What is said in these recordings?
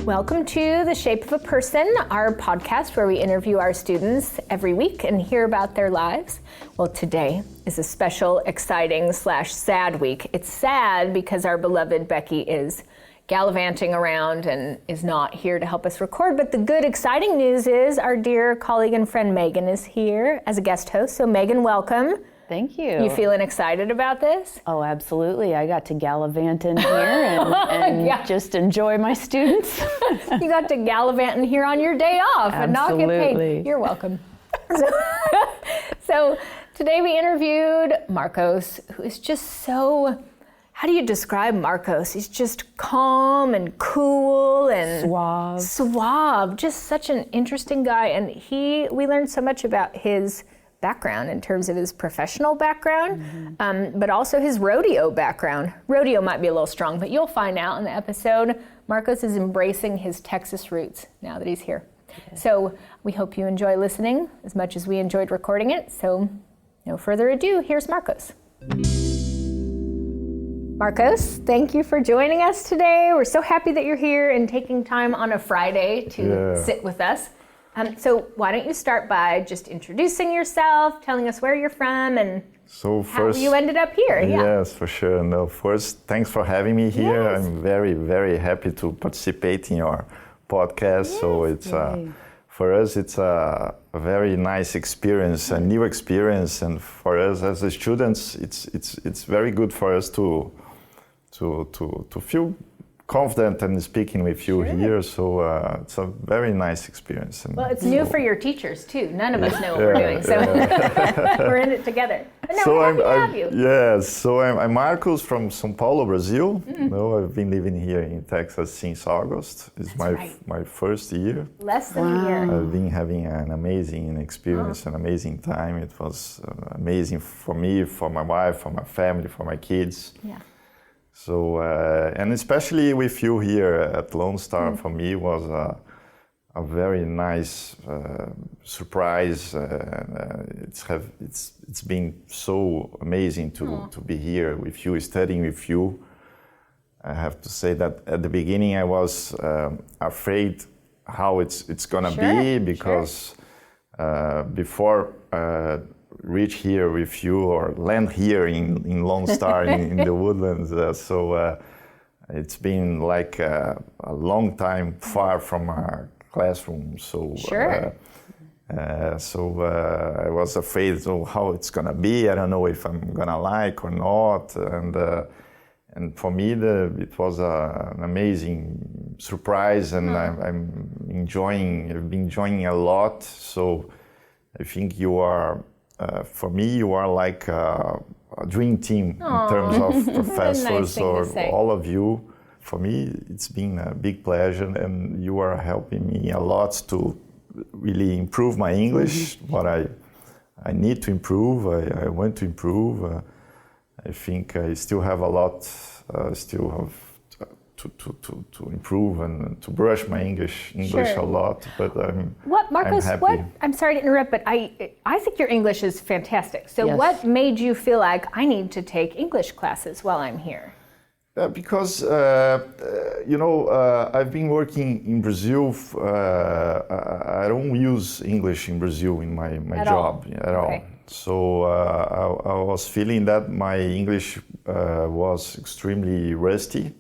Welcome to The Shape of a Person, our podcast where we interview our students every week and hear about their lives. Well, today is a special, exciting / sad week. It's sad because our beloved Becky is gallivanting around and is not here to help us record, but the good, exciting news is our dear colleague and friend Megan is here as a guest host. So Megan, welcome. Thank you. You feeling excited about this? Oh, absolutely. I got to gallivant in here and Yeah. just enjoy my students. You got to gallivant in here on your day off and not get Absolutely. paid. You're welcome. So today we interviewed Marcos, who is just so, how do you describe Marcos? He's just calm and cool and suave, just such an interesting guy. And we learned so much about his background in terms of his professional background, but also his rodeo background. Rodeo might be a little strong, but you'll find out in the episode. Marcos is embracing his Texas roots now that he's here. Okay. So we hope you enjoy listening as much as we enjoyed recording it. So no further ado, here's Marcos. Marcos, thank you for joining us today. We're so happy that you're here and taking time on a Friday to sit with us. So why don't you start by just introducing yourself, telling us where you're from, and how you ended up here. Yes, for sure. No, first, thanks for having me here. Yes. I'm very, very happy to participate in your podcast. Yes. So it's for us, it's a very nice experience, a new experience, and for us as the students, it's very good for us to feel confident and speaking with you here, so it's a very nice experience. Well, it's new for your teachers too. None of us know what we're doing, so we're in it together. But no, so we're happy to have you. Yes, so I'm Marcos from São Paulo, Brazil. No, I've been living here in Texas since August. It's my first year. Less than a year. I've been having an amazing experience, an amazing time. It was amazing for me, for my wife, for my family, for my kids. Yeah. So, and especially with you here at Lone Star, for me was a very nice surprise. It's been so amazing to be here with you, studying with you. I have to say that at the beginning I was afraid how it's gonna be, because before reach here with you or land here in Lone Star in the Woodlands. So it's been like a long time far from our classroom. So I was afraid of how it's gonna be. I don't know if I'm gonna like or not. And for me, it was an amazing surprise, and I've been enjoying a lot. So I think you are. For me, you are like a dream team in terms of professors or all of you. For me, it's been a big pleasure, and you are helping me a lot to really improve my English, what I need to improve, I want to improve. I think I still have a lot, to improve and to brush my English a lot, but Marcos, I'm happy. I'm sorry to interrupt, but I think your English is fantastic. So what made you feel like I need to take English classes while I'm here? Because, I've been working in Brazil. I don't use English in Brazil in my job at all. So I was feeling that my English was extremely rusty.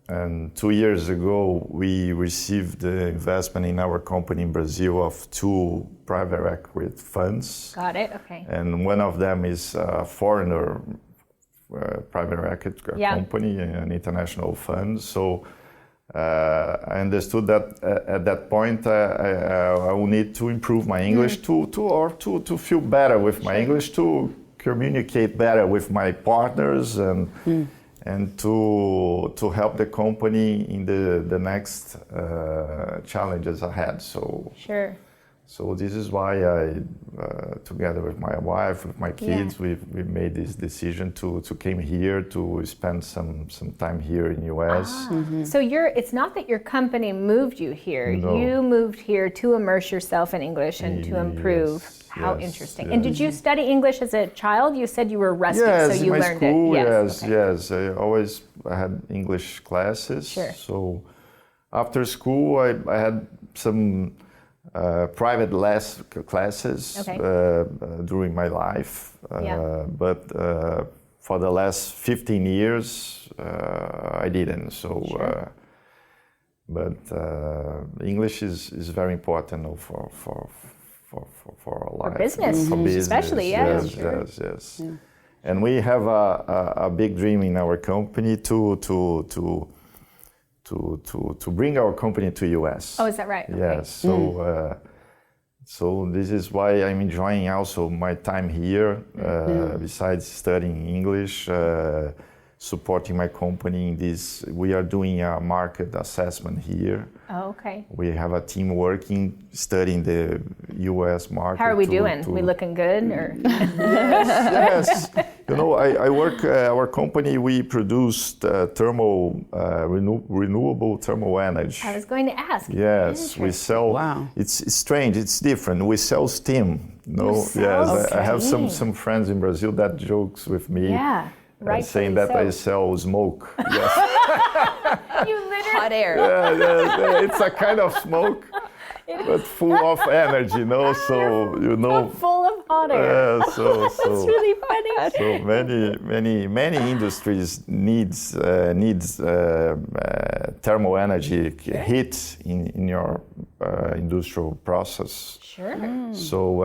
And 2 years ago, we received the investment in our company in Brazil of 2 private equity funds. Got it, okay. And one of them is a foreigner private equity company, an international fund. So I understood that at that point I will need to improve my English to feel better with my English, to communicate better with my partners and to help the company in the next challenges ahead. So So this is why I, together with my wife, with my kids, we made this decision to came here to spend some time here in US. So it's not that your company moved you here. No. You moved here to immerse yourself in English and to improve. Yes, How yes, interesting. yes. And did you study English as a child? You said you were rusty, Yes, so you in my learned school, it. yes. I had English classes. Sure. So after school, I had some private classes during my life. But for the last 15 years, I didn't. So, but English is very important for our life. business, for business, especially, yes, yes, sure. yes. And we have a big dream in our company to bring our company to US. Oh, is that right? Okay. Yes. So so this is why I'm enjoying also my time here. Besides studying English, supporting my company in this, we are doing a market assessment here. Oh, okay. We have a team working, studying the U.S. market. How are we doing? We looking good? Or? Yes. You know, I work, our company, we produce renewable thermal energy. I was going to ask. Yes, we sell. Wow. It's strange. It's different. We sell steam. No. sell I have steam. some friends in Brazil that jokes with me. Yeah. Right. Saying that I sell smoke. Yes. You literally. Hot air. Yeah, it's a kind of smoke, but full of energy. So you know. Full of hot air. That's Really funny. So many industries needs thermal energy heat in your industrial process. Sure. So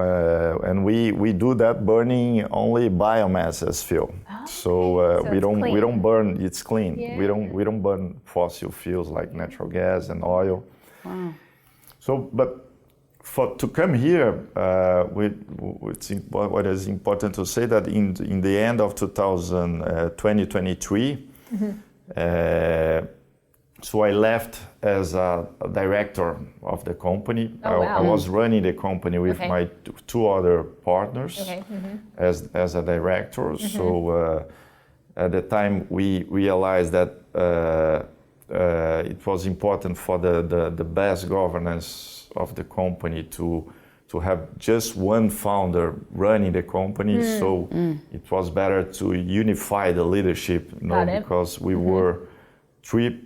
and we do that burning only biomass as fuel. So we don't burn. It's clean. Yeah. We don't burn fossil fuels like natural gas and oil. Wow. So but. To come here, what is important to say that in the end of 2023, so I left as a director of the company. Oh, wow. I was running the company with my two other partners as a director. So at the time we realized that it was important for the best governance of the company to have just one founder running the company. So it was better to unify the leadership, because we were three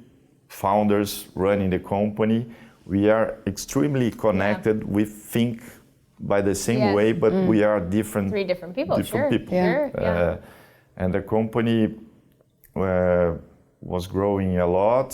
founders running the company. We are extremely connected. We think by the same way, but we are different. Three different people. Different people. Sure. Yeah. And the company was growing a lot.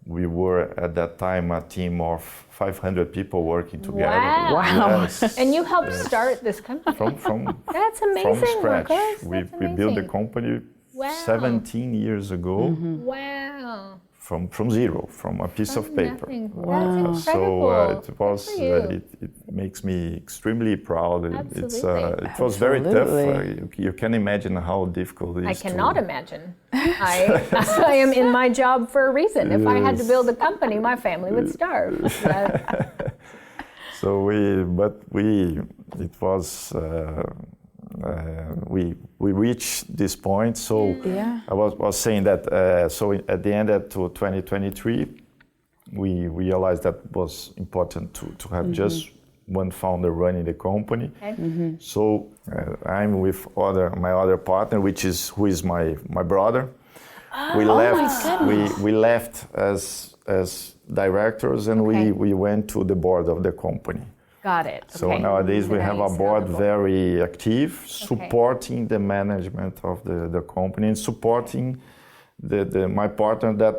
We were at that time a team of 500 people working together. Wow. Yes. And you helped start this company. From That's amazing. from scratch. Marcos. We That's built the amazing. company Wow. 17 years ago Wow. from zero, from a piece of paper. Nothing. Wow. That's So incredible. it was Good for you. it makes me extremely proud. Absolutely. It was very tough. Absolutely. You can imagine how difficult it I is. cannot imagine. I am in my job for a reason. If I had to build a company, my family would starve. So we reached this point. So I was saying that. So at the end of 2023, we realized that it was important to have just one founder running the company. Okay. So I'm with my other partner, who is my brother. We left as directors, and we went to the board of the company. Got it. So Okay. nowadays we have a Nice. board very active, supporting the management of the company and supporting my partner that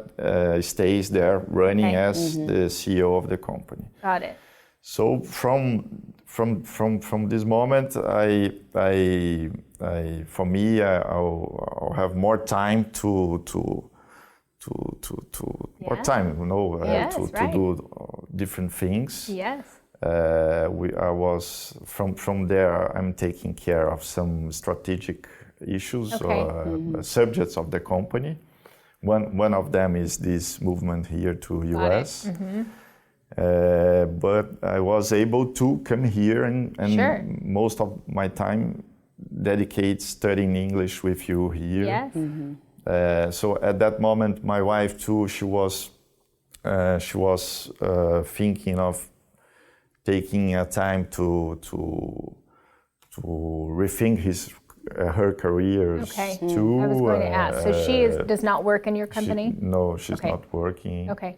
stays there running as the CEO of the company. Got it. So from this moment, for me, I'll have more time to more time, Yes, to right. do different things. Yes. From there, I'm taking care of some strategic issues or subjects of the company. One of them is this movement here to US. But I was able to come here and Sure. most of my time dedicate studying English with you here. Yes. So at that moment, my wife too, she was thinking of taking a time to rethink her career Okay. too. I was going to ask. So she does not work in your company? No, she's Okay. not working. Okay.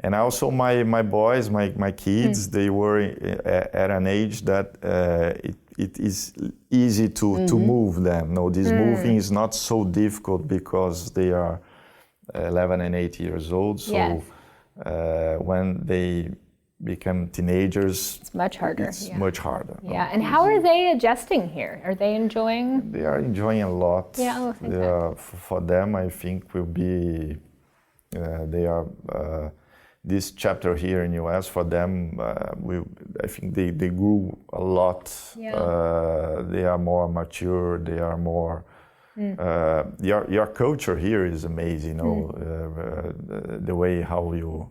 And also my boys, my kids, they were at an age that it is easy to move them. No, this moving is not so difficult because they are 11 and 8 years old. So Yes. when they become teenagers, It's much harder. it's much harder. Yeah. And how are they adjusting here? Are they enjoying? They are enjoying a lot. Yeah, I think They are, for them, I think will be. They are. This chapter here in US for them, I think they grew a lot. Yeah. They are more mature. They are more. Your culture here is amazing. You know, the way how you.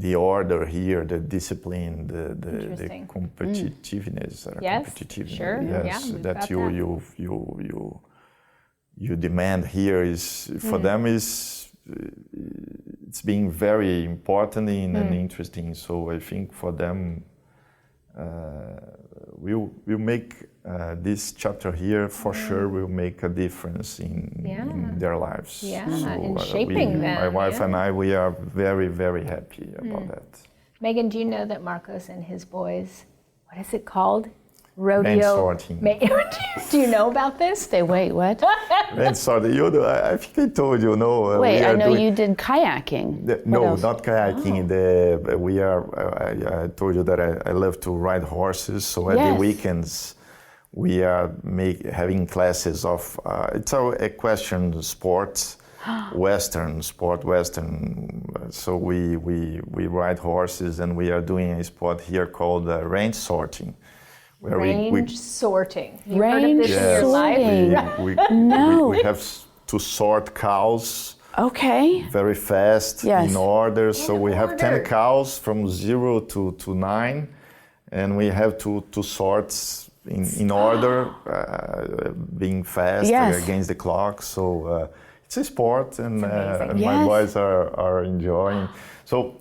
The order here, the discipline, the Interesting. competitiveness. Yes, competitiveness. sure, Yes, yeah, we've that got you demand here is for them is it's being very important and interesting. So I think for them we'll make this chapter here for sure will make a difference in their lives. Yeah, so, in shaping them, my wife yeah. and I, we are very, very happy about that. Megan, do you know that Marcos and his boys, what is it called? Rodeo. Range sorting. Do you know about this? Wait, what? And sorry, I think I told you, no. Wait, we I are know doing, you did kayaking. No, else? not kayaking. We are. I told you that I love to ride horses. So at the Yes. weekends, we are having classes of. It's our equestrian sport, Western sport. So we ride horses, and we are doing a sport here called range sorting. Where Range sorting. You Range heard of this in your sorting. life? No. we have to sort cows Okay. very fast Yes. in order. So we have order. 10 cows from 0 to 9, and we have to sort in order, being fast Yes. against the clock. So it's a sport, and amazing. my Yes. boys are enjoying. So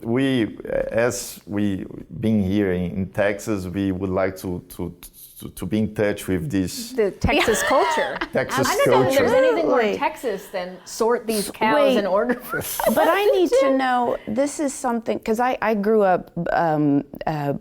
as we being here in Texas, we would like to be in touch with this The Texas culture. Texas I don't know if there's culture. anything more Wait. Texas than sort these cows Wait. in order for. But I need to know, this is something, because I grew up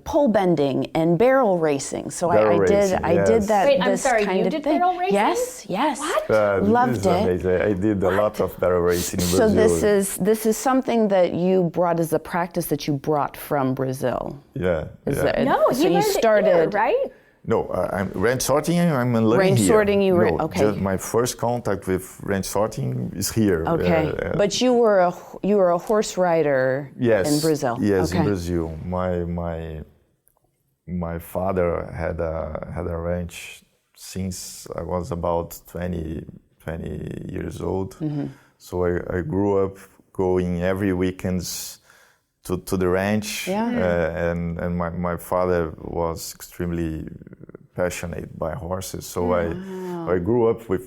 pole bending and barrel racing. So Barrel I did racing, I did yes. that Wait, I'm this sorry, kind you of did thing. barrel racing? Yes, yes. What? Loved This is it. amazing. I did a lot of barrel racing in So Brazil. this is something that you brought as a practice that you brought from Brazil. Yeah. Is yeah. that- No, so you you learned it started here, right? No, I'm range sorting. I'm learning Range here. sorting, you were- no, okay. Just my first contact with range sorting is here. Okay, but you were a horse rider yes, in Brazil. Yes, okay. in Brazil. My father had a ranch since I was about 20 years old. Mm-hmm. So I grew up going every weekends to the ranch, Yeah. and my father was extremely passionate by horses. So I grew up with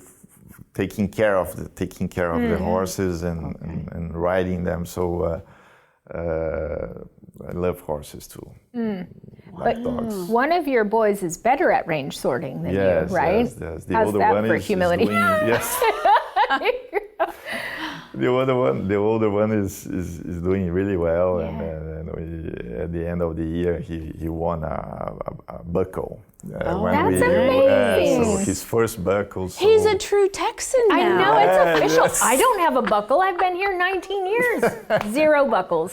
taking care of the horses and riding them. So I love horses too, like dogs. One of your boys is better at range sorting than Yes, you, right? yes. The How's older that one for is humility? doing, yes. The older one is doing really well, Yeah. and at the end of the year he won a buckle. That's amazing. So his first buckle. So He's a true Texan now. I know it's Yeah, official. yes. I don't have a buckle. I've been here 19 years. Zero buckles.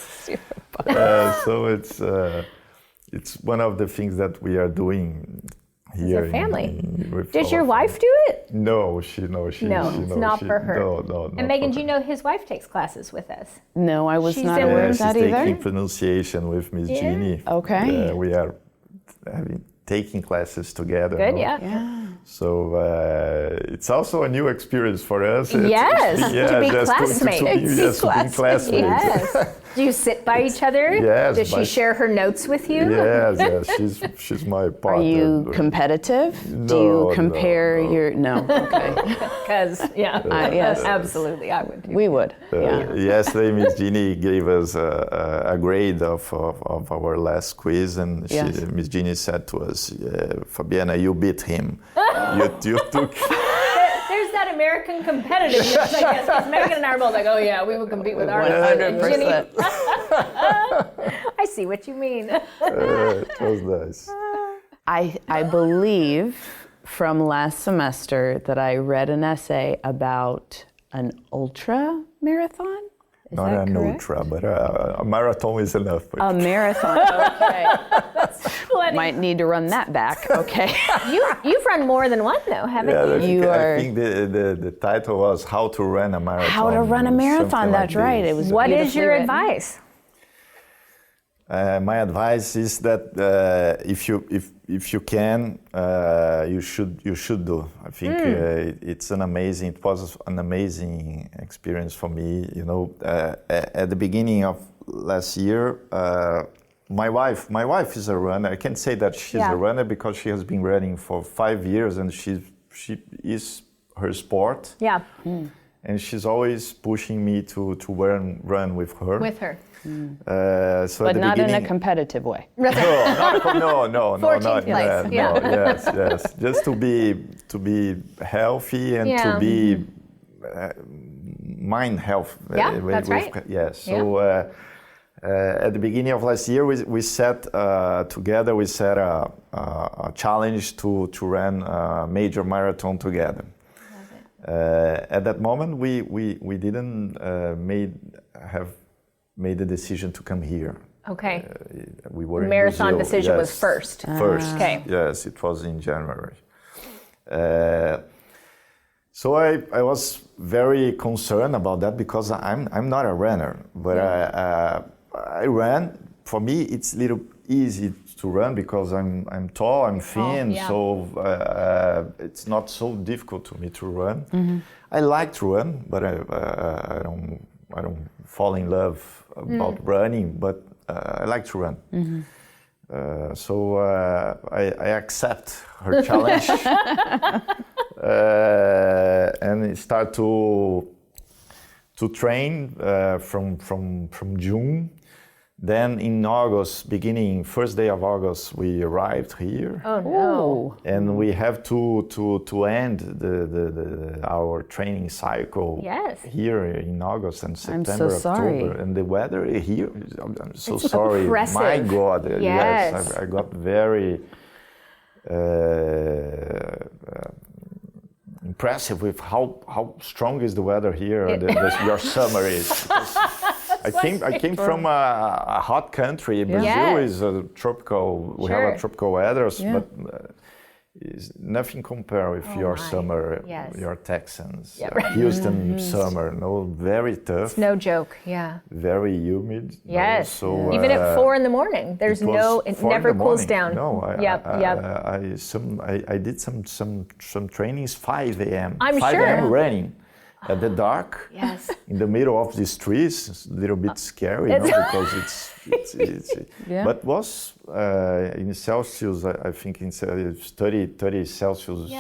so it's one of the things that we are doing here. family. With Does our your wife do it? No, No, it's not for her. No. And Megan, do you know his wife takes classes with us? No, I was She's not in- aware Yeah, of that she's either. taking pronunciation with Miss Jeannie. Okay. We are taking classes together. Good, no? yeah. So it's also a new experience for us. Yes, to be just classmates. To be classmates. Yes. Do you sit by each other? Yes, Does she share her notes with you? Yes, she's my partner. Are you competitive? Do No, you compare no. your? No. Okay. Because, Yes. absolutely, I would. We would. Yeah. Yesterday, Miss Jeannie gave us a grade of our last quiz, and Yes. Miss Jeannie said to us, Fabiana, you beat him. you took... There's that American competitiveness, I guess. 'Cause Megan and I are both like, oh yeah, we would compete with our 100%. I see what you mean. It was nice. I believe from last semester that I read an essay about an ultra marathon. Is Not that an correct? ultra, but a marathon is enough. A marathon. Okay. Plenty. Might need to run that back. Okay. You've run more than one though, haven't you? I think the title was How to Run a Marathon. How to run a or marathon. something That's like right. this. It was. What is beautifully your written. advice? My advice is that if you can, you should do. I think it was an amazing experience for me. You know, at the beginning of last year, my wife is a runner. I can say that she's a runner because she has been running for 5 years, and she is her sport. Yeah, And she's always pushing me to run with her. with her. So But at the not in a beginning, competitive way. no, 14th place, yes, yeah. no, yes. Just to be healthy and Yeah. to be mind health. Yeah, that's right. Yes. So at the beginning of last year, we set together. We set a challenge to run a major marathon together. At that moment, we didn't have made the decision to come here. Okay. We were Marathon in Brazil. decision was Yes. first. First, Okay. yes, it was in January. So I was very concerned about that because I'm not a runner, but I ran. For me, it's a little easy to run because I'm tall, I'm thin, yeah. so it's not so difficult to me to run. I like to run, but I don't fall in love about running, but I like to run. So I accept her challenge and start to train from June. Then in August, beginning first day of August, we arrived here. Oh no. And we have to end our training cycle here in August and September, sorry. October. And the weather here, I'm so sorry. oppressive. My God, Yes. I got very impressive with how strong is the weather here. Your summer is. I came from a hot country. Brazil is a tropical. We have a tropical weather, but is nothing compared with your summer, your Texans, Houston summer. No, very tough. It's no joke. Yeah. Very humid. Yes. So even at 4 a.m, there's it 4 never in the cools morning. down. No, I did some trainings 5 a.m. I'm 5 sure. a.m. running. At the dark, Yes. in the middle of these trees, it's a little bit scary, because it's but was in Celsius, I think in 30 Celsius,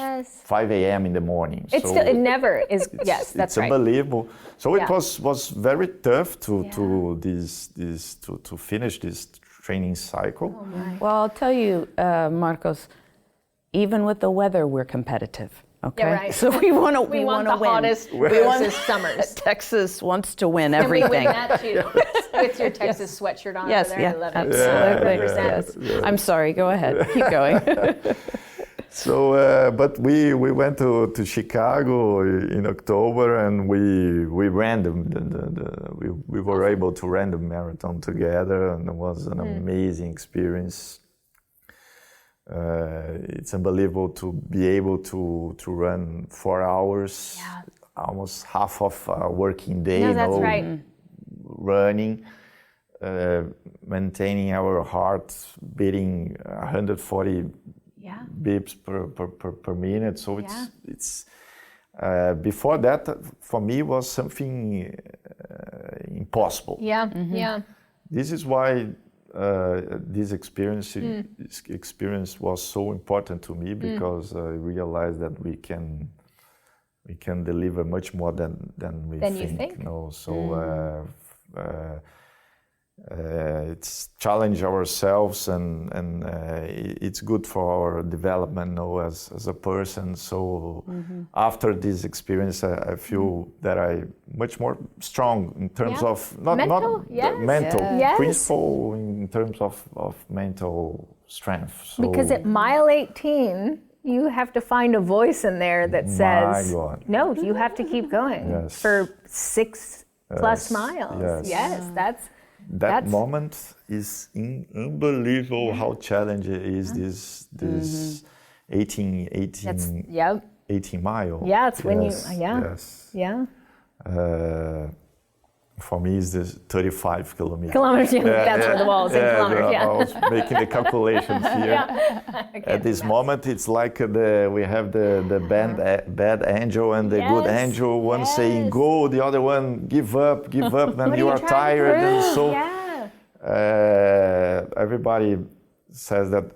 5 a.m. in the morning. It's still, it never is, yes, that's it's right. unbelievable. So it was very tough to finish this training cycle. Oh my. Well, I'll tell you, Marcos, even with the weather, we're competitive. Okay, Yeah, right. so we want to We want to the win. hottest, We want grossest summers. Texas wants to win And we everything. win that too, with your Texas sweatshirt on Yes, over there. yeah, I love it. absolutely. 100%. Yes. I'm sorry. Go ahead. Keep going. So, but we went to Chicago in October, and we ran we were able to run the marathon together, and it was an amazing experience. It's unbelievable to be able to run 4 hours, almost half of a working day. No, that's right. Running, maintaining our heart beating 140 beeps per minute. So it's before that, for me, was something possible. Yeah, yeah. This is why this experience was so important to me, because I realized that we can deliver much more than we Than think. you think? You know? So it's challenge ourselves, and it's good for our development, you know, as a person. So after this experience, I feel that I much more strong in terms of Mental? Yes. mental Yes. principle, in terms of mental strength. So, Because at mile 18, you have to find a voice in there that says, God. no, you have to keep going Yes. for 6+ miles. Yes. That's that moment is unbelievable how challenging it is, this 18 yep. 18 mile. Yeah, it's when you Yes. yeah. For me, it's this 35 kilometers. Kilometers, that's where the wall is in kilometers, I was making the calculations here. At this moment, it's like we have the bad angel and the good Yes, angel. One yes. saying go, the other one give up, and you are tired. And so everybody says that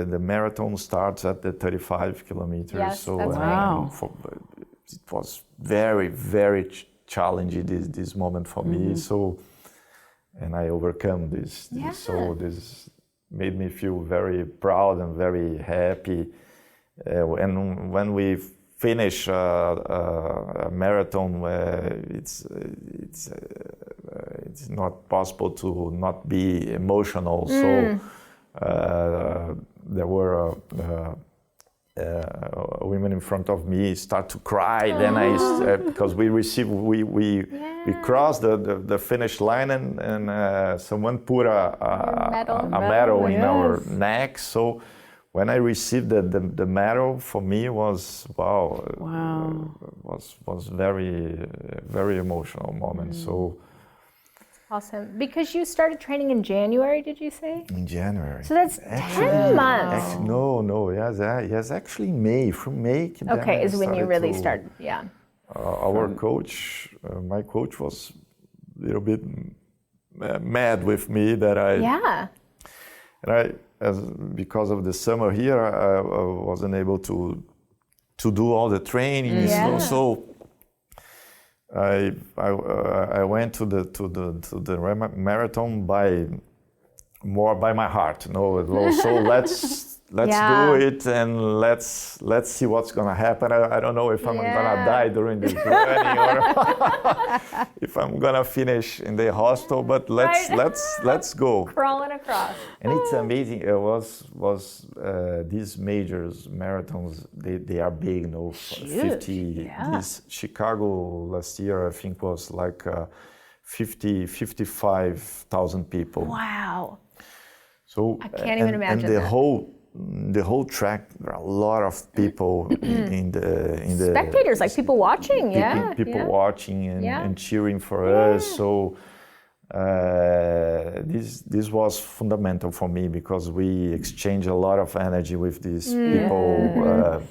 the marathon starts at the 35 kilometers. Yes, so that's right. it was very, very challenging this moment for me. So, and I overcome this. So this made me feel very proud and very happy. And when we finish a marathon, it's not possible to not be emotional. So there were women in front of me start to cry. Then because we crossed the finish line, and someone put a medal in our neck. So when I received the medal, for me was was very, very emotional moment. So Awesome. Because you started training in January, did you say? in January. So that's 10 months. Yes, actually May. From May. then Okay, I is when you started really to- started. Yeah. Our coach, my coach, was a little bit mad with me that because of the summer here, I wasn't able to do all the training. Yeah. So I went to the marathon more by my heart. So let's do it, and let's see what's gonna happen. I don't know if I'm gonna die during this running or if I'm gonna finish in the hospital, but let's go. Crawling across. And it's amazing. It was these majors marathons. They are big. 50. This Chicago last year, I think, was like 55,000 people. Wow. So I can't even imagine and that. The whole track, there are a lot of people in the Spectators, like people watching, people watching and cheering for us. So this was fundamental for me, because we exchange a lot of energy with these people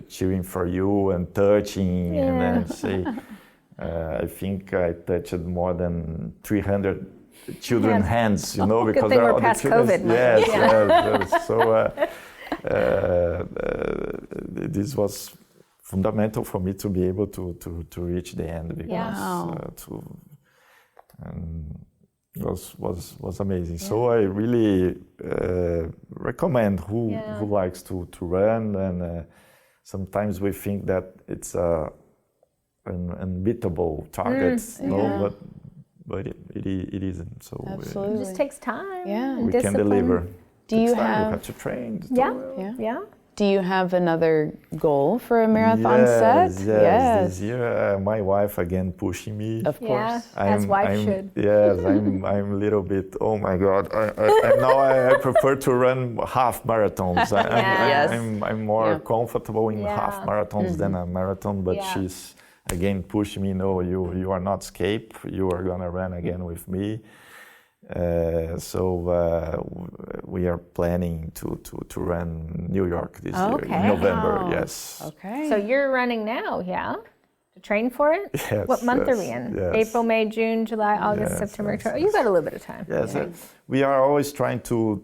cheering for you and touching and then say. I think I touched more than 300 children hands, because good thing we're past COVID. Yes. So this was fundamental for me to be able to reach the end, because was amazing. So I really recommend who likes to run, and sometimes we think that it's an unbeatable target, but it isn't. So Absolutely. It just takes time. Yeah. And we can discipline. deliver. Do you You have have to train. Yeah. Do you have another goal for a marathon set? Yes. This year, my wife again pushing me. Of course. As wife should. Yes, I'm a little bit. Oh my God! And now I prefer to run half marathons. I'm more comfortable in half marathons than a marathon. But she's again pushing me. No, you are not escape. You are gonna run again with me. So we are planning to run New York this year in November. Yes. Okay. So you're running now, yeah? to train for it? Yes, What month are yes, we in? yes. April, May, June, July, August, Yes, September, yes, October. You've got a little bit of time. Yes, we are always trying to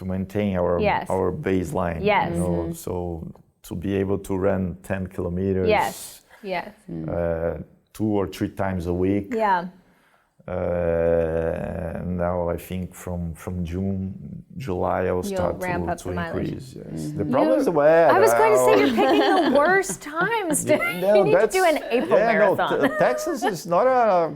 maintain our Yes. our baseline. Yes. You know, so to be able to run 10 kilometers. Yes. Yes. 2 or 3 times a week. Yeah. Now I think from June, July I will start ramp up to the mileage. increase. Yes. The problem is the weather. I was going to say you're picking the worst times. You need to do an April marathon. No, Texas is not a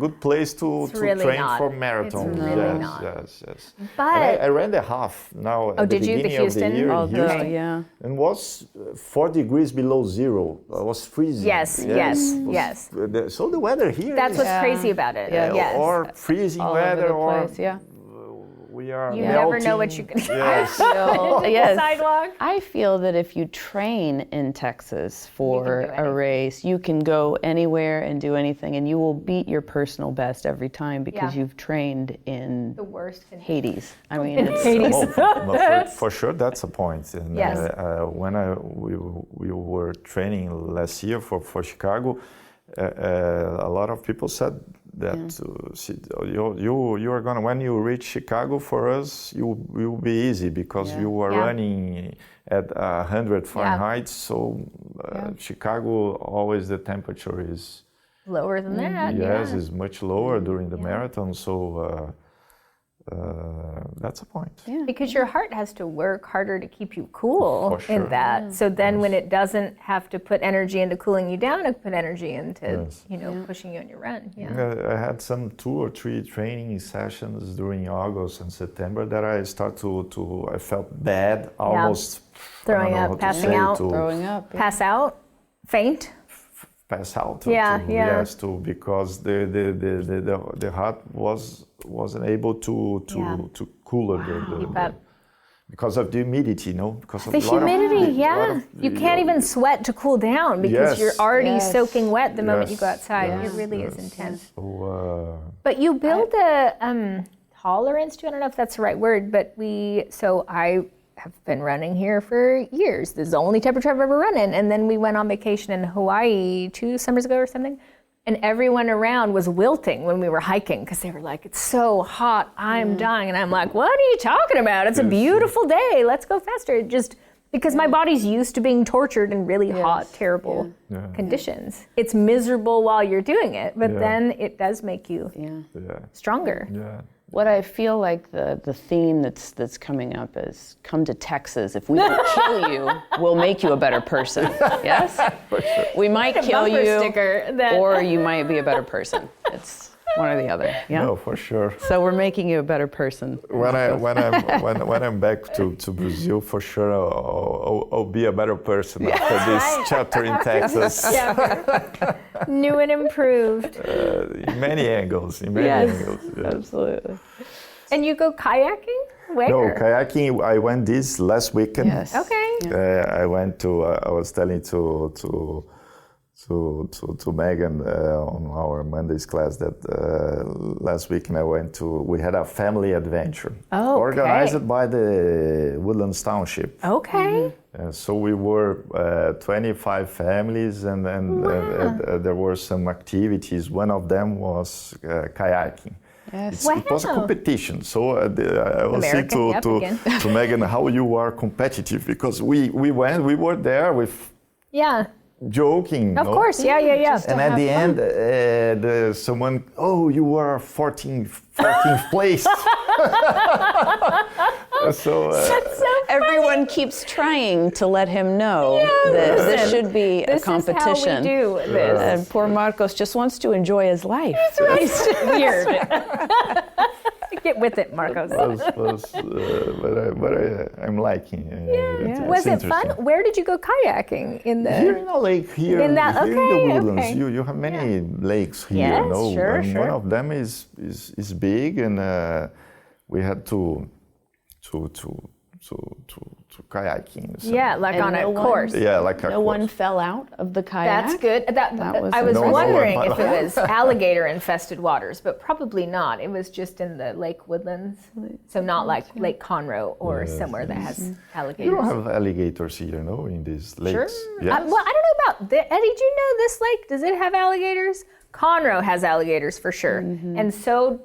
good place to really train not. for marathon. It's really yes, not. Yes. But And I ran the half now at the did you? The beginning of the Houston? year Oh, in Houston, yeah. and was 4 degrees below zero. I was freezing. Yes, yes, Was- yes. So the weather here That's is what's crazy about it. Yeah. Yes. or freezing All weather, over the or place, yeah. we are You melting. never know what you can Yes. Yes. sidewalk. I feel that if you train in Texas for do a anything. race, you can go anywhere and do anything, and you will beat your personal best every time because Yeah. you've trained in The worst. Hades. I mean, it's Hades. For sure, that's a point. And, Yes. When we were training last year for Chicago, a lot of people said that you are gonna, when you reach Chicago, for us you will be easy because you are Yeah. running at 100 Fahrenheit. So Chicago, always the temperature is Lower than that. yes, Yeah. is much lower during the marathon. So that's a point. Because your heart has to work harder to keep you cool For sure. in that. So then when it doesn't have to put energy into cooling you down, it put energy into, Yes. pushing you on your run. Yeah. I had some 2 or 3 training sessions during August and September that I I felt bad, almost Throwing I don't know up, how to passing say, out. to growing up. Yeah. Pass out, faint. pass out. Yeah, yeah. Yes, because the heart wasn't able to cool Keep up. because of the humidity, because of The a lot of- humidity, a lot yeah. of, You can't even sweat to cool down because Yes. you're already Yes. soaking wet the moment you Yes, go outside. yes, It really is yes. intense. So, But you build a tolerance to, I don't know if that's the right word, but I have been running here for years. This is the only temperature I've ever run in. And then we went on vacation in Hawaii 2 summers ago or something. And everyone around was wilting when we were hiking because they were like, it's so hot, I'm dying. And I'm like, what are you talking about? It's a beautiful day. Let's go faster. Just because my body's used to being tortured in really hot, terrible conditions. It's miserable while you're doing it, but then it does make you stronger. yeah. What I feel like the theme that's coming up is come to Texas. If we don't kill you, we'll make you a better person. Yes? We might kill bumper you, sticker that- or you might be a better person. It's one or the other. Yeah. No, for sure. So we're making you a better person. When I'm back to Brazil, for sure I'll be a better person after this chapter in Texas. New and improved. In many angles. Yes, Yes. absolutely. And you go kayaking? Where? No, kayaking. I went this last weekend. Yes. Okay. I went to. I was telling to Megan on our Mondays class that last weekend I went to. We had a family adventure organized by the Woodlands Township. Okay. So we were 25 families, and there were some activities. One of them was kayaking. Yes. It was a competition. So I was saying American, yep, again. to Megan how you are competitive, because we were there with joking. Of course, yeah. And at the end, someone, you were 14th place. So Everyone keeps trying to let him know that this should be a competition. This is how we do this. And poor Marcos just wants to enjoy his life. Weird. Get with it, Marcos. but I'm liking. It's Was it fun? interesting. Where did you go kayaking? In the Here in a lake, here In that- here in okay, the Woodlands, okay. you have many lakes here. Yes, no? sure, And sure. one of them is big, and we had to kayaking. So. like And on a no one- course. Yeah, like a No course. one fell out of the kayak. That's good. was I was No one wondering fell if it was alligator-infested waters, but probably not. It was just in the Lake Woodlands, so not like Lake Conroe or somewhere that has You alligators. don't have alligators here, no, in these lakes. Sure. Yes. Well, I don't know out. Eddie, do you know this lake? Does it have alligators? Conroe has alligators for sure, and so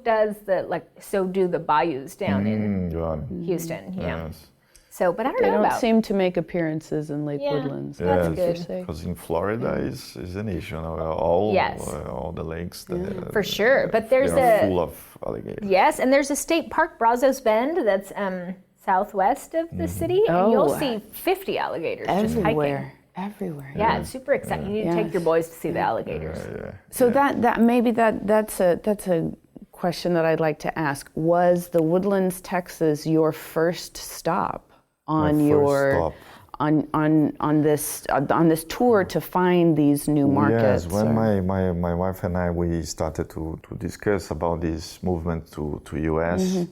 do the bayous down in Houston. Yeah. Yes. So, but I don't They know don't about. seem to make appearances in Lake Woodlands. That's Yes, good. because in Florida is an issue. All the lakes. For sure, but there's they're a full of alligators. yes, and there's a state park, Brazos Bend, that's southwest of the city, and you'll see 50 alligators just hiking. Everywhere. Yeah, it's super exciting. You need to take your boys to see the alligators. So that's a question that I'd like to ask. Was the Woodlands, Texas, your first stop on on this tour to find these new markets? Yes, when my wife and I we started to discuss about this movement to US,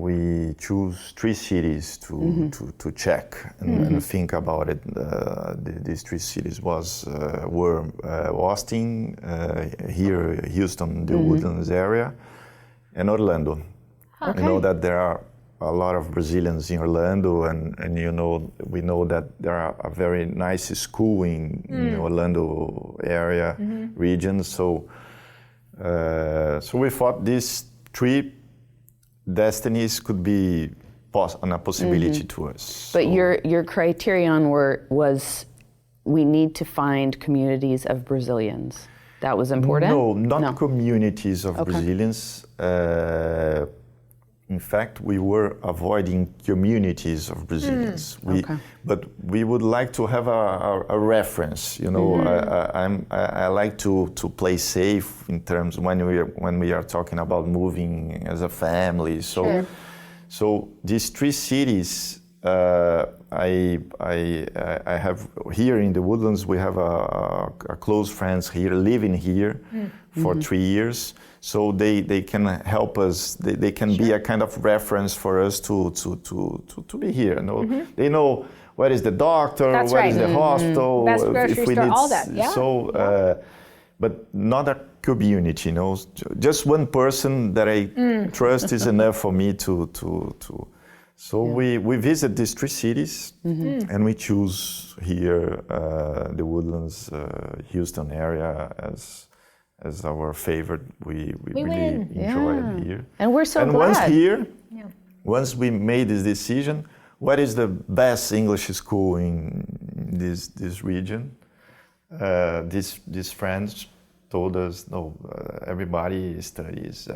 we choose 3 cities to check and think about it. These 3 cities were Austin, here Houston, the Woodlands area, and Orlando. Okay. You know that there are a lot of Brazilians in Orlando, and we know that there are a very nice school in Orlando area region. So we thought these 3 destinies could be a possibility to us. But your criterion was we need to find communities of Brazilians. That was important? No, not communities of Brazilians. In fact, we were avoiding communities of Brazilians. But we would like to have a reference. I like to play safe in terms when we are talking about moving as a family. So these 3 cities, I have here in the Woodlands. We have a close friends here living here for 3 years. So they can help us. They can be a kind of reference for us to be here. They know where is the doctor, where is the hospital, best grocery store, all that. Yeah. So, but not a community. Just one person that I trust is enough for me to. So we visit these 3 cities, and we choose here the Woodlands, Houston area as our favorite. We really enjoy it here. And we're so glad. Once we made this decision, what is the best English school in this region? These friends told us, no, everybody studies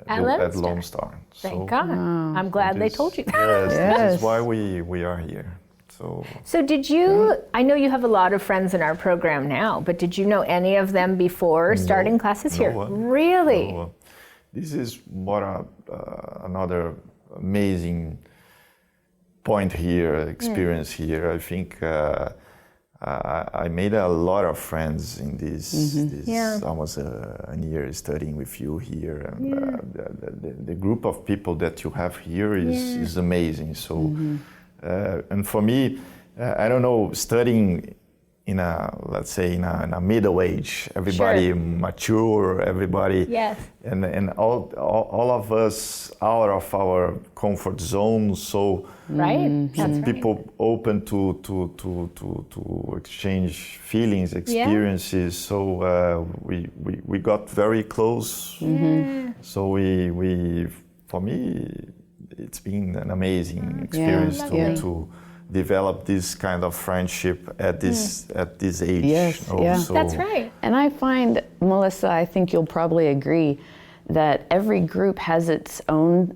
at Lone Star. Thank God. I'm glad they told you that. Yes, this is why we are here. So did you, I know you have a lot of friends in our program now, but did you know any of them before starting classes here? Really? No. This is another amazing point here, experience here. I think I made a lot of friends in this almost a year studying with you here. And, the group of people that you have here is amazing. So. And for me, I don't know, studying in a middle age, everybody mature, everybody, and all of us out of our comfort zone. So people open to exchange feelings, experiences. So we got very close. So we for me, it's been an amazing experience to develop this kind of friendship at this age. Yes, So that's right. And I find, Melissa, I think you'll probably agree that every group has its own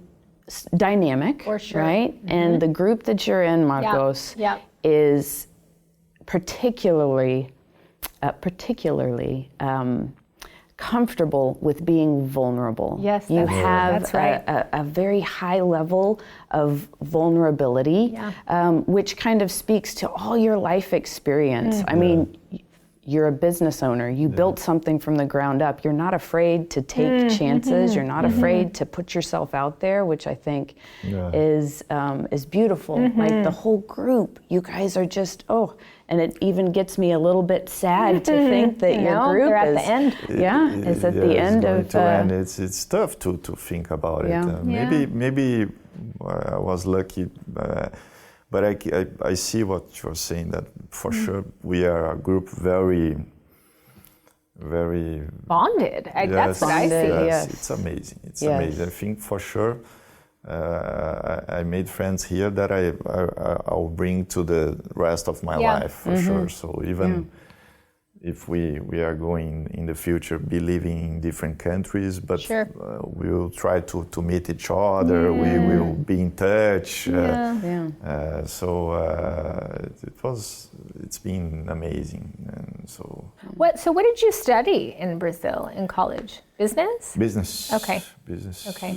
dynamic, right? And the group that you're in, Marcos, is particularly comfortable with being vulnerable. Yes, you have a very high level of vulnerability, which kind of speaks to all your life experience. I mean, you're a business owner. You built something from the ground up. You're not afraid to take chances. You're not afraid to put yourself out there, which I think is beautiful. Like the whole group, you guys are just and it even gets me a little bit sad to think that your group they're at the end. Is at the end of. It's tough to think about it. Maybe I was lucky, but but I see what you're saying, that for sure we are a group very bonded. That's what I see. Yes. It's amazing. It's amazing. I think for sure I made friends here that I'll bring to the rest of my life for sure. So even if we are going in the future be living in different countries, but we will try to meet each other. We will be in touch. It's been amazing. And so what did you study in Brazil in college? Business? Business. Okay. Business. Okay.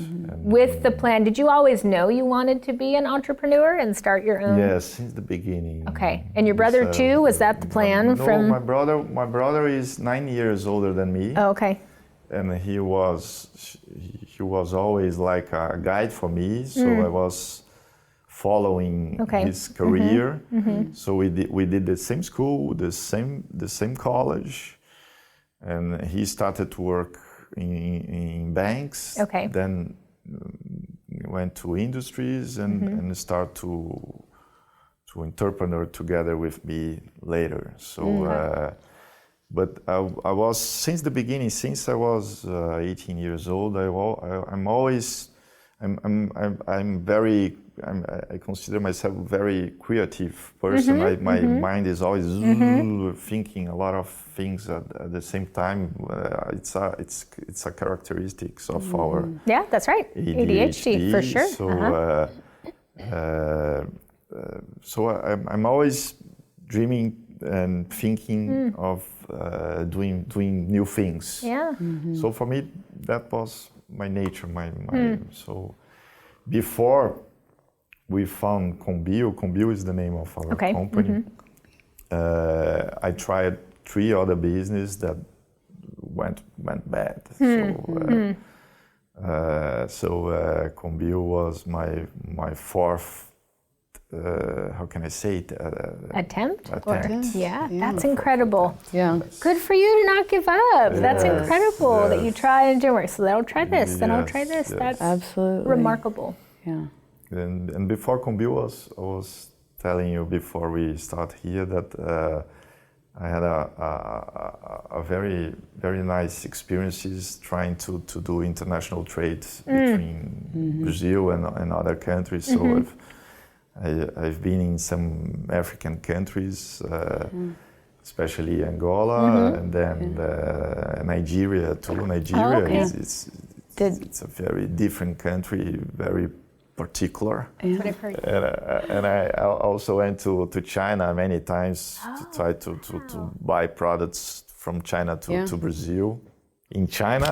With the plan, did you always know you wanted to be an entrepreneur and start your own? Yes, since the beginning. Okay. And your brother too? Was that the plan? No, my brother is 9 years older than me. Oh, okay. And he was always like a guide for me. So I was following his career. So we did the same school, the same college, and he started to work in banks. Okay. Then went to industries and start to entrepreneur together with me later. So, but I was since the beginning, since I was 18 years old. I consider myself a very creative person. My mind is always thinking a lot of things at the same time. It's a characteristics of our that's right. ADHD for sure. So I'm always dreaming and thinking of doing new things. Yeah. So for me, that was my nature. So before we found Combio. Combio is the name of our company. I tried 3 other businesses that went bad. So Combio was my fourth. How can I say it? Attempt? Yeah, that's incredible. Yeah. Good for you to not give up. That's incredible that you try and do work. So then I'll try this, then I'll try this. That's absolutely remarkable. Yeah. And before Combio, I was telling you before we start here that I had a very, very nice experiences trying to do international trade between Brazil and other countries. So I've been in some African countries, especially Angola, and then Nigeria too. Nigeria it's a very different country, very particular. That's what I've heard. And I also went to China many times to try to buy products from China to Brazil. In China,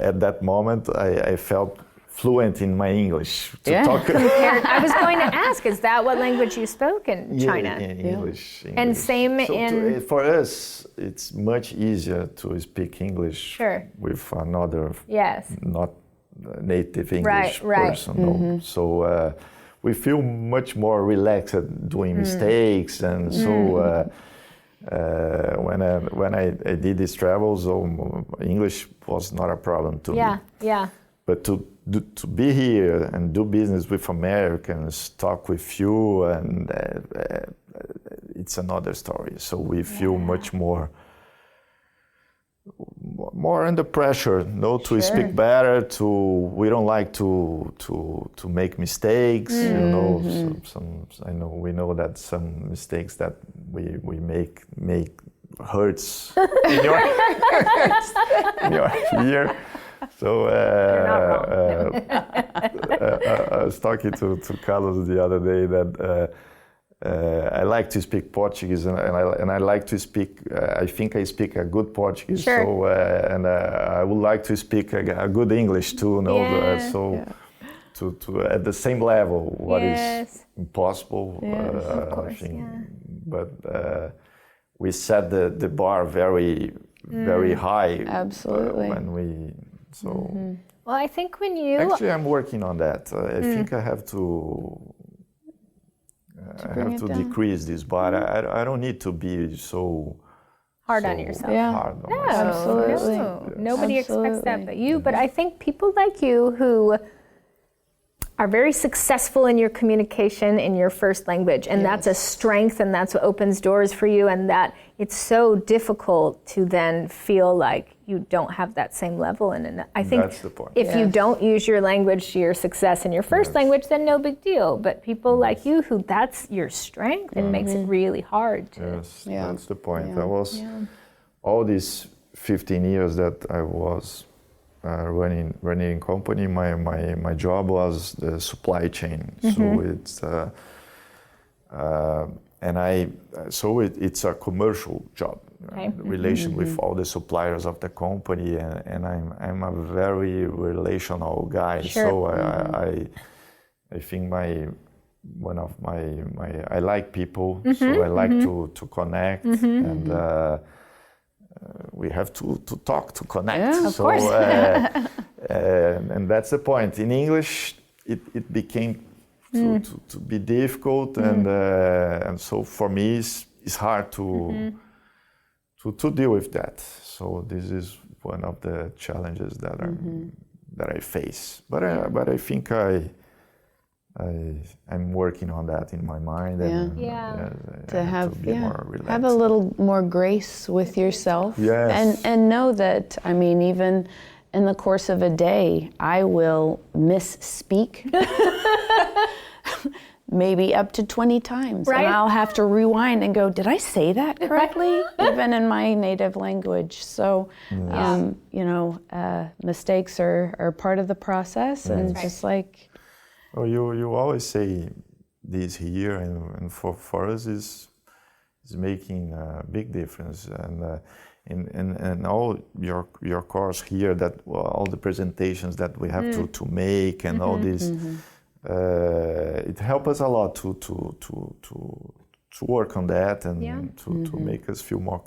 at that moment, I felt fluent in my English to talk. I was going to ask, is that what language you spoke in China? English. And same in... For us, it's much easier to speak English with another not native English person. No. So we feel much more relaxed doing mistakes, and so when I did these travels, English was not a problem to me. But to be here and do business with Americans, talk with you, and it's another story. So we feel much more under pressure, to speak better. We don't like to make mistakes. We know that some mistakes that we make hurts in your ear. So I was talking to Carlos the other day that I like to speak Portuguese, and I like to speak. I think I speak a good Portuguese. So and I would like to speak a good English too. To at the same level, what is impossible. Of course, I think. But we set the bar very, very high. Absolutely. When we. Well, I think when you... Actually, I'm working on that. I think I have to decrease this, but I don't need to be so... hard on yourself. Hard on myself. Absolutely. No. Nobody expects that but you. But I think people like you who are very successful in your communication in your first language, and that's a strength, and that's what opens doors for you, and that it's so difficult to then feel like you don't have that same level. And I think that's the point. if you don't use your language to your success in your first language, then no big deal. But people like you, who that's your strength, it makes it really hard to. Yes, that's the point. I was all these 15 years that I was running company. My job was the supply chain. So it's it's a commercial job. Okay. Relation with all the suppliers of the company, and I'm a very relational guy. Sure. So I think I like people. So I like to connect, and we have to talk to connect. Of course. And that's the point. In English, it became to be difficult, and so for me it's hard to deal with that. So this is one of the challenges that I face. But I think I'm working on that in my mind. And, to have be more relaxed. have a little more grace with yourself. Yes. And know that, I mean, even in the course of a day, I will misspeak maybe up to 20 times. Right. And I'll have to rewind and go, did I say that correctly? Even in my native language. So, mistakes are part of the process. And just like... Well, you always say this here, and for us is making a big difference. And in all your course here, that all the presentations that we have to make and all this, it helps us a lot to work on that and to make us feel more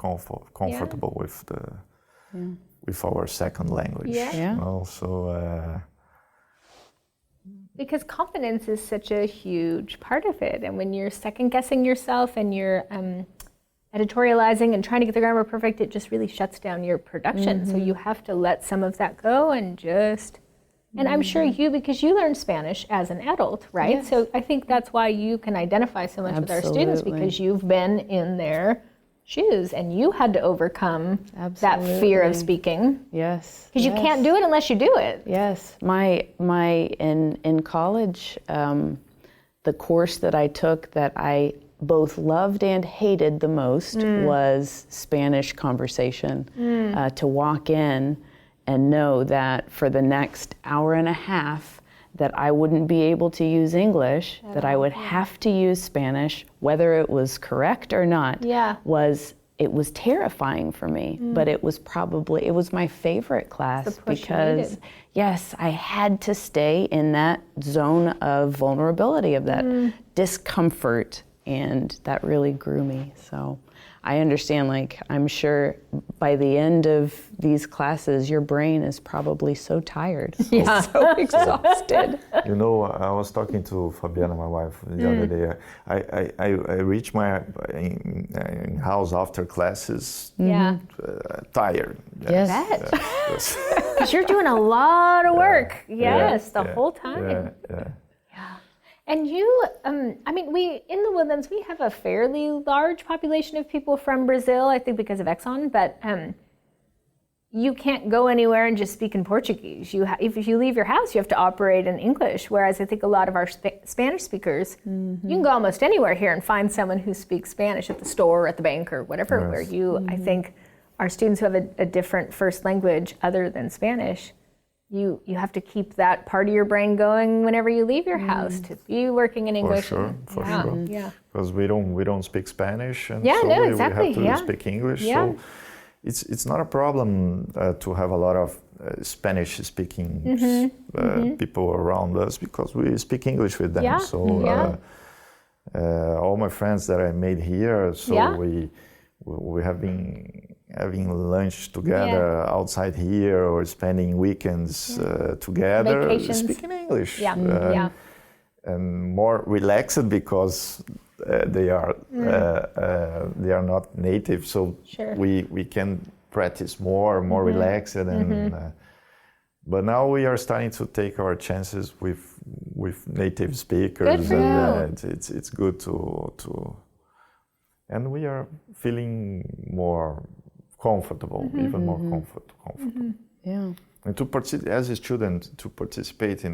comfortable with with our second language. Because confidence is such a huge part of it. And when you're second guessing yourself and you're editorializing and trying to get the grammar perfect, it just really shuts down your production. So you have to let some of that go and just, and I'm sure because you learned Spanish as an adult, right? Yes. So I think that's why you can identify so much with our students, because you've been in their shoes and you had to overcome that fear of speaking. Yes. Because you can't do it unless you do it. Yes. In college, the course that I took that I both loved and hated the most was Spanish conversation. To walk in and know that for the next hour and a half that I wouldn't be able to use English, that I would have to use Spanish, whether it was correct or not, it was terrifying for me. But it was my favorite class because, yes, I had to stay in that zone of vulnerability, of that discomfort, and that really grew me. So I understand, I'm sure by the end of these classes, your brain is probably so tired, so exhausted. I was talking to Fabiana, my wife, the other day. I reached my house after classes tired. Yes. Because you're doing a lot of work. The whole time. And you, we in the Woodlands, we have a fairly large population of people from Brazil, I think because of Exxon, but you can't go anywhere and just speak in Portuguese. If you leave your house, you have to operate in English, whereas I think a lot of our Spanish speakers, you can go almost anywhere here and find someone who speaks Spanish at the store or at the bank or whatever, where I think our students who have a different first language other than Spanish, you have to keep that part of your brain going whenever you leave your house to be working in English. For sure. Yeah. Because we don't speak Spanish, and exactly. we have to speak English. So it's not a problem to have a lot of Spanish-speaking people around us, because we speak English with them. All my friends that I made here, we have been having lunch together outside here, or spending weekends together, Vacations. speaking English. And more relaxed because they are not native, so we can practice more relaxed, and but now we are starting to take our chances with native speakers, Good for and it's good to, and we are feeling more comfortable, even more comfortable. Yeah. And to as a student, to participate in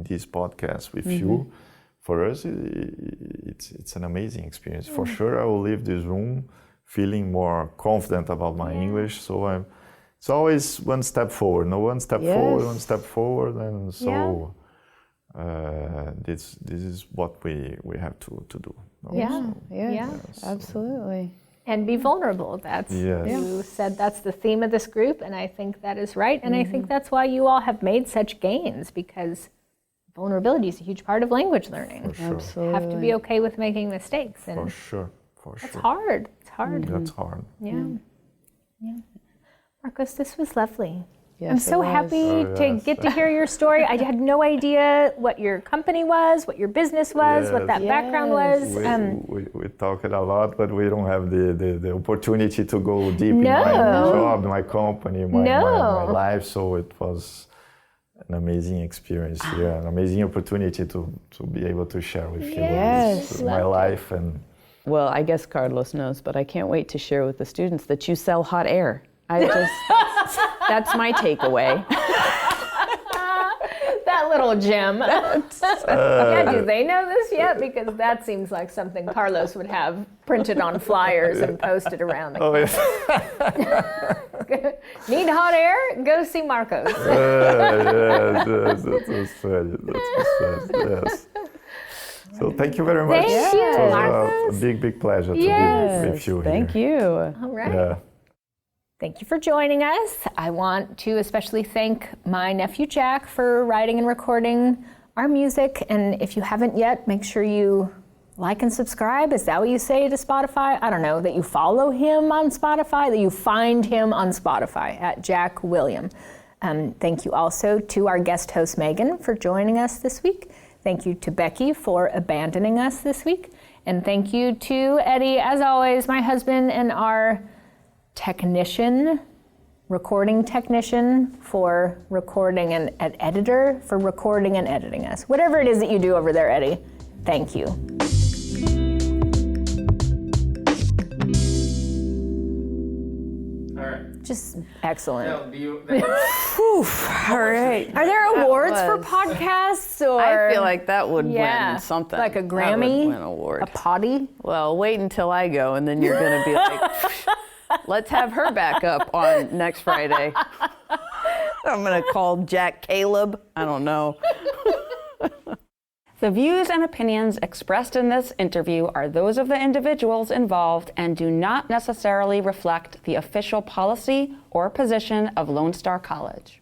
this podcast with you, for us, it's an amazing experience. For sure, I will leave this room feeling more confident about my English. So it's always one step forward. No, one step forward, one step forward, and so this is what we have to do. Absolutely. And be vulnerable. That's you said that's the theme of this group, and I think that is right. And I think that's why you all have made such gains, because vulnerability is a huge part of language learning. For sure. Absolutely. You have to be okay with making mistakes, and For sure. it's hard. It's hard. That's hard. Yeah. Marcos, this was lovely. Yes, I'm so happy to get to hear your story. I had no idea what your company was, what your business was, what that background was. We talked a lot, but we don't have the opportunity to go deep in my job, my company, my life. So it was an amazing experience here, an amazing opportunity to be able to share with you my life. And well, I guess Carlos knows, but I can't wait to share with the students that you sell hot air. That's my takeaway. That little gem. Do they know this yet? Because that seems like something Carlos would have printed on flyers and posted around the campus. Need hot air? Go see Marcos. Yes, that was funny. Yes. So thank you very much. Thank you, It was Marcos. a big pleasure to be with you here. Thank you. All right. Yeah. Thank you for joining us. I want to especially thank my nephew Jack for writing and recording our music. And if you haven't yet, make sure you like and subscribe. Is that what you say to Spotify? I don't know, that you follow him on Spotify, that you find him on Spotify at Jack William. Thank you also to our guest host Megan for joining us this week. Thank you to Becky for abandoning us this week. And thank you to Eddie, as always, my husband and our recording technician for recording and editor for recording and editing us. Whatever it is that you do over there, Eddie, thank you. All right. Just excellent. All right. Are there awards for podcasts? Or I feel like that would win something. Like a That Grammy? would win an award. A potty? Well, wait until I go, and then you're going to be like, let's have her back up on next Friday. I'm going to call Jack Caleb. I don't know. The views and opinions expressed in this interview are those of the individuals involved and do not necessarily reflect the official policy or position of Lone Star College.